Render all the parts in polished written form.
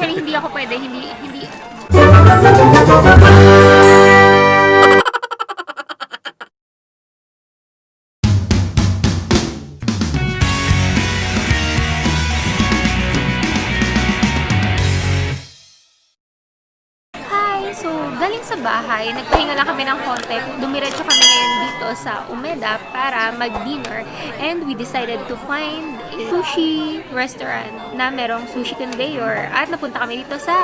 Actually, hindi ako pwede. Hindi. So, galing sa bahay, nagpahinga lang kami ng konti. Dumiretso kami ngayon dito sa Umeda para mag-dinner. And we decided to find a sushi restaurant na merong sushi conveyor. At napunta kami dito sa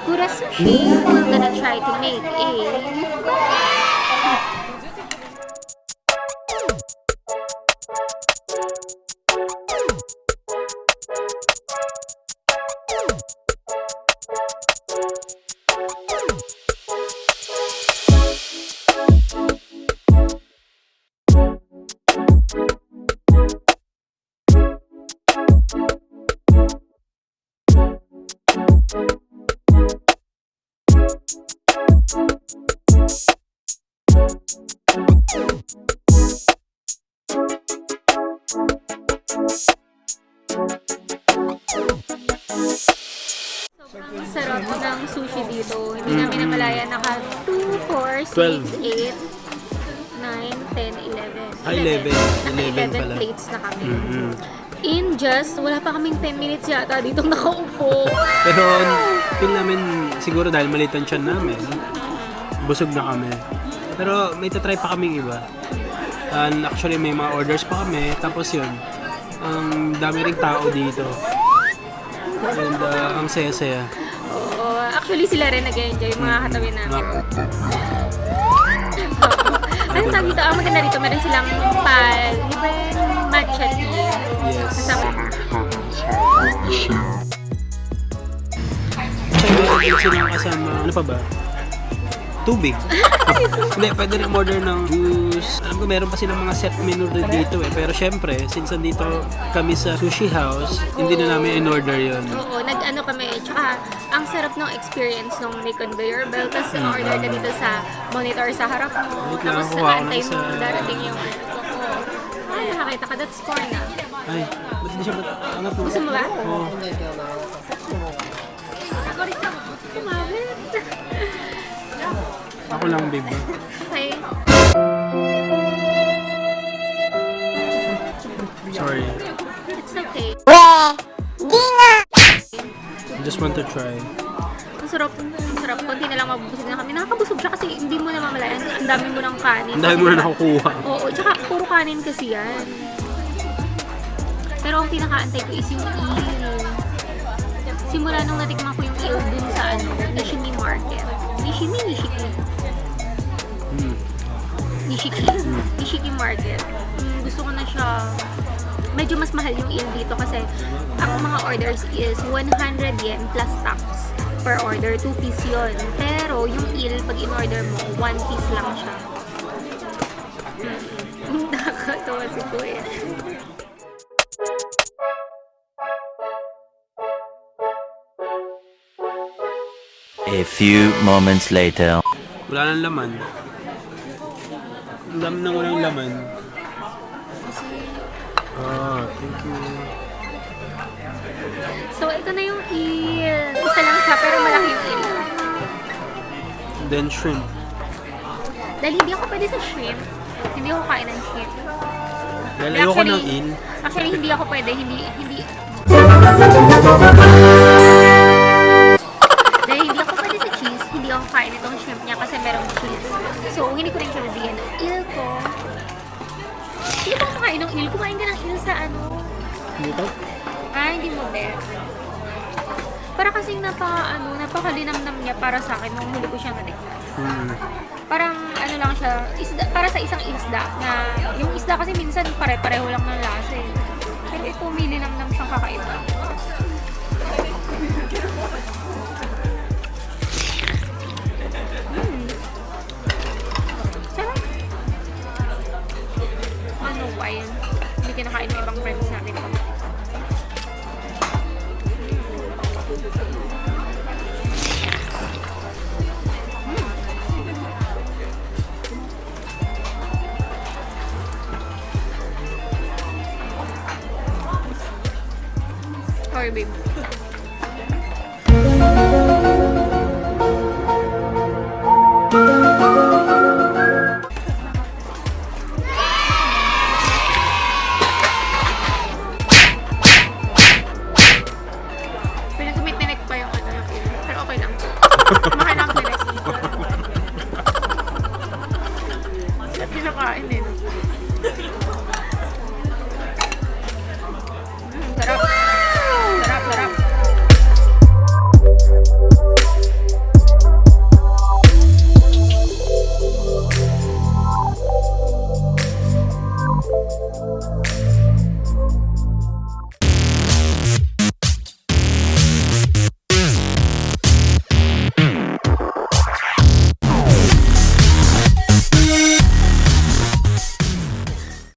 Sushi. We're gonna try to make a sobrang sarap ng sushi dito. Hindi namin namalaya. Naka 2, 4, 6, 8, 9, 10, 11. Ay, 11. Naka 11 plates na kami. In just, wala pa kaming 10 minutes yata dito nakaupo. Pero feel namin siguro dahil maliit ang tiyan namin, busog na kami. Pero may tatry pa kaming iba. And actually may mga orders pa kami. Tapos yun, ang dami ring tao dito. And ang saya-saya. Oo, actually sila rin nag-enjoy yung mga katabi namin. Ano sabi dito? Ang maganda rito, meron silang matcha tea. Yes. Kasama. Meron silang kasama, ano pa ba? Tubig. Hindi, pwede rin order ng juice. Alam ko meron pa silang mga set menu dito eh. Pero syempre, since nandito kami sa sushi house, hindi na namin in-order yun. Oo, nag-ano kami. Tsaka, ang sarap ng experience nung may conveyor belt. Tapos order ka dito sa monitor sa harap mo. Wait lang, Tapos kuha ko antay lang mo sa- darating yung ay, nakakita ka. That's score na. Ay, ba't di siya angat mo? Gusto mo ba? Oo. Kumabit. Ako lang, babe. Okay. Sorry. It's okay. I just want to try. Ang sarap. Ang sarap. Kunti na lang mabubusog na kami. Nakakabusog siya kasi hindi mo na mamalayan. Ang dami mo ng kanin. Ang dami mo na nakukuha. Oo, tsaka puro kanin kasi yan. Pero ang pinakaantay ko is yung eel. Simula nung natikman ko yung eel dun sa Nishimi Market. Nishiki. Nishiki Market. Gusto ko na siya. Medyo mas mahal yung eel dito kasi ang mga orders is 100 yen plus tax per order. 2 piece yun. Pero yung eel, pag in-order mo, 1 piece lang siya. Nakakatawa si Kuya. A few moments later. Wala nang laman. Ang dami nang walang laman. Thank you. So, ito na yung eel. Isa lang siya, pero malaki yung eel. Then shrimp. Dahil hindi ako pwede sa shrimp. Hindi ako kain ng shrimp. Dahil ayoko ng eel. Actually, hindi ako pwede. Hindi. Dahil hindi ako pwede sa cheese, hindi ako kain itong shrimp niya kasi merong cheese. So, hindi ko rin siya bibigyan ng eel ko. Hindi ko makain ng eel. Kumain ka ng eel sa Dito? hindi mo, bet. Para kasing napakalinamnam niya para sa akin nung huli ko siya natikman. Parang lang siya, para sa isang isda na, yung isda kasi minsan pare-pareho lang ng lasa eh. Pero ito may linamnam siyang kakaiba. Sarap. Ano ba yan? Hindi kinakain ng ibang friends natin ito. Sorry, babe. Sarap.